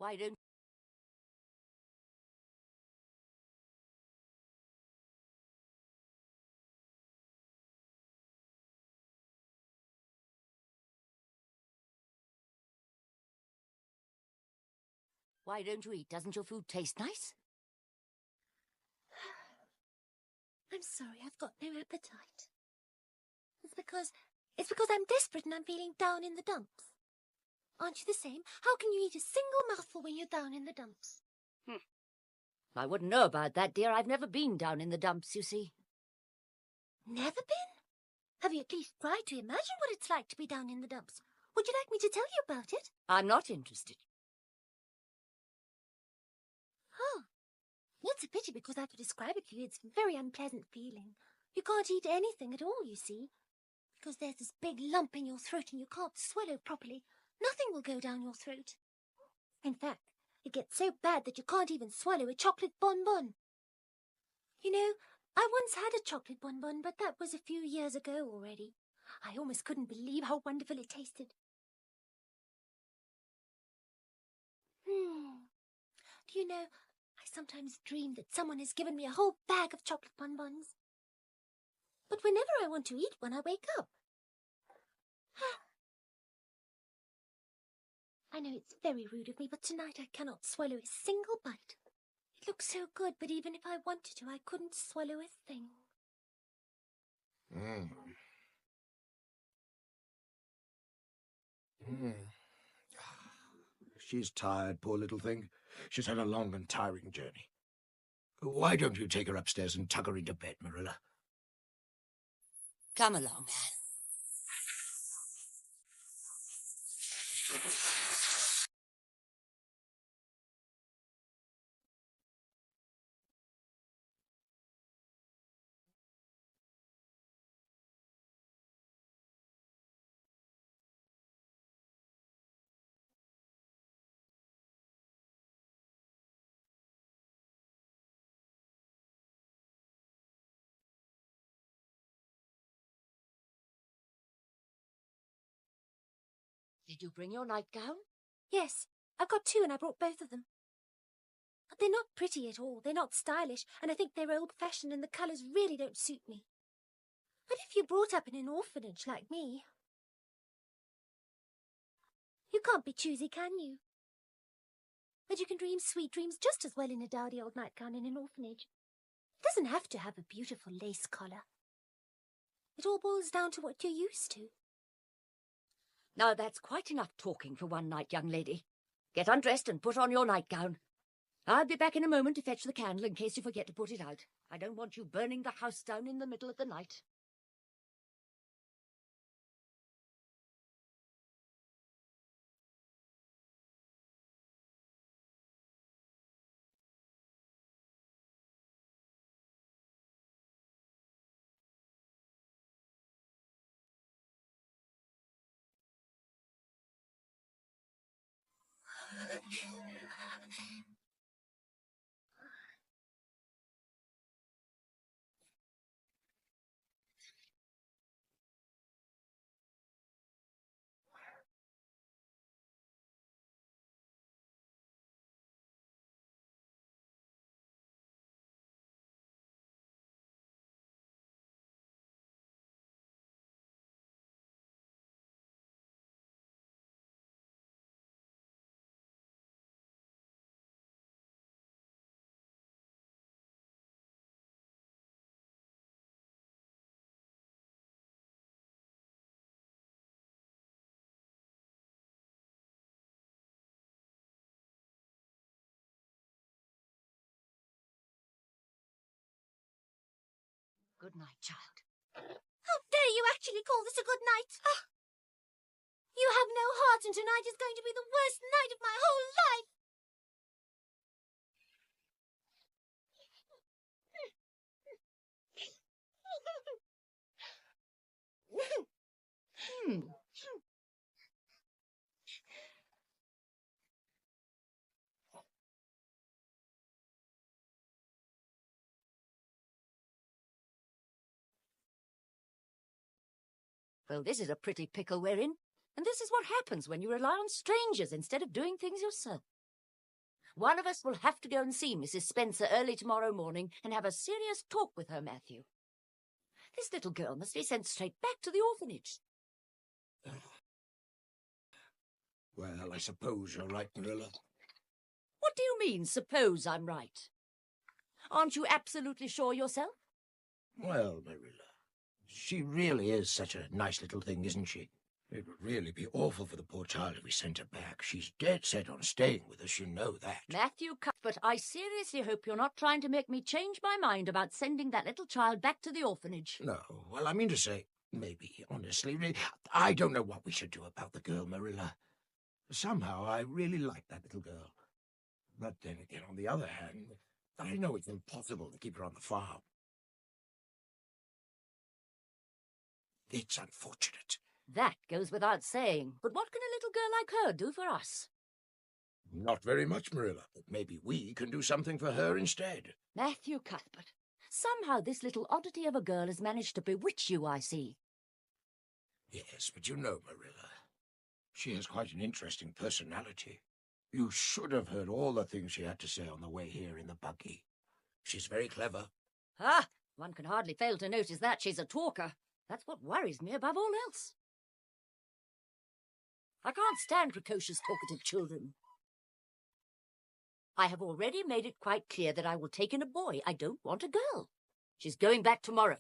Why don't you eat? Doesn't your food taste nice? I'm sorry, I've got no appetite. It's because I'm desperate and I'm feeling down in the dumps. Aren't you the same? How can you eat a single mouthful when you're down in the dumps? I wouldn't know about that, dear. I've never been down in the dumps, you see. Never been? Have you at least tried to imagine what it's like to be down in the dumps? Would you like me to tell you about it? I'm not interested. Oh, that's a pity because I could describe it to you. It's a very unpleasant feeling. You can't eat anything at all, you see, because there's this big lump in your throat and you can't swallow properly. Nothing will go down your throat. In fact, it gets so bad that you can't even swallow a chocolate bonbon. You know, I once had a chocolate bonbon, but that was a few years ago already. I almost couldn't believe how wonderful it tasted. Do you know, I sometimes dream that someone has given me a whole bag of chocolate bonbons. But whenever I want to eat one, I wake up. I know it's very rude of me, but tonight I cannot swallow a single bite. It looks so good, but even if I wanted to, I couldn't swallow a thing. She's tired, poor little thing. She's had a long and tiring journey. Why don't you take her upstairs and tuck her into bed, Marilla? Come along, Anne. Did you bring your nightgown? Yes, I've got two and I brought both of them. But they're not pretty at all. They're not stylish, and I think they're old-fashioned and the colours really don't suit me. But if you're brought up in an orphanage like me, you can't be choosy, can you? But you can dream sweet dreams just as well in a dowdy old nightgown in an orphanage. It doesn't have to have a beautiful lace collar. It all boils down to what you're used to. Now, that's quite enough talking for one night, young lady. Get undressed and put on your nightgown. I'll be back in a moment to fetch the candle in case you forget to put it out. I don't want you burning the house down in the middle of the night. Good night, child. How dare you actually call this a good night? You have no heart, and tonight is going to be the worst night of my whole life. Well, this is a pretty pickle we're in. And this is what happens when you rely on strangers instead of doing things yourself. One of us will have to go and see Mrs. Spencer early tomorrow morning and have a serious talk with her, Matthew. This little girl must be sent straight back to the orphanage. Well, I suppose you're right, Marilla. What do you mean, suppose I'm right? Aren't you absolutely sure yourself? Well, Marilla, she really is such a nice little thing, isn't she? It would really be awful for the poor child if we sent her back. She's dead set on staying with us, you know that. Matthew Cuthbert, I seriously hope you're not trying to make me change my mind about sending that little child back to the orphanage. No, well, I mean to say, maybe, honestly, I don't know what we should do about the girl, Marilla. Somehow, I really like that little girl. But then again, on the other hand, I know it's impossible to keep her on the farm. It's unfortunate. That goes without saying. But what can a little girl like her do for us? Not very much, Marilla, but maybe we can do something for her instead. Matthew Cuthbert, somehow this little oddity of a girl has managed to bewitch you, I see. Yes, but you know, Marilla, she has quite an interesting personality. You should have heard all the things she had to say on the way here in the buggy. She's very clever. Ah, one can hardly fail to notice that she's a talker. That's what worries me above all else. I can't stand precocious, talkative children. I have already made it quite clear that I will take in a boy. I don't want a girl. She's going back tomorrow.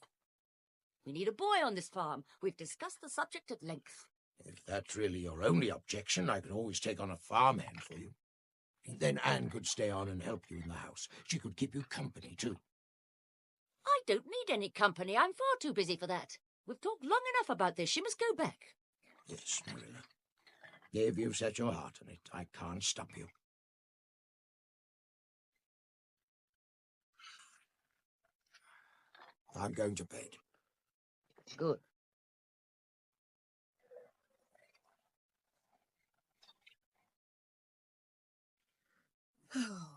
We need a boy on this farm. We've discussed the subject at length. If that's really your only objection, I can always take on a farmhand for you. Then Anne could stay on and help you in the house. She could keep you company, too. I don't need any company. I'm far too busy for that. We've talked long enough about this. She must go back. Yes, Marilla. If you've set your heart on it, I can't stop you. I'm going to bed. Good. Oh.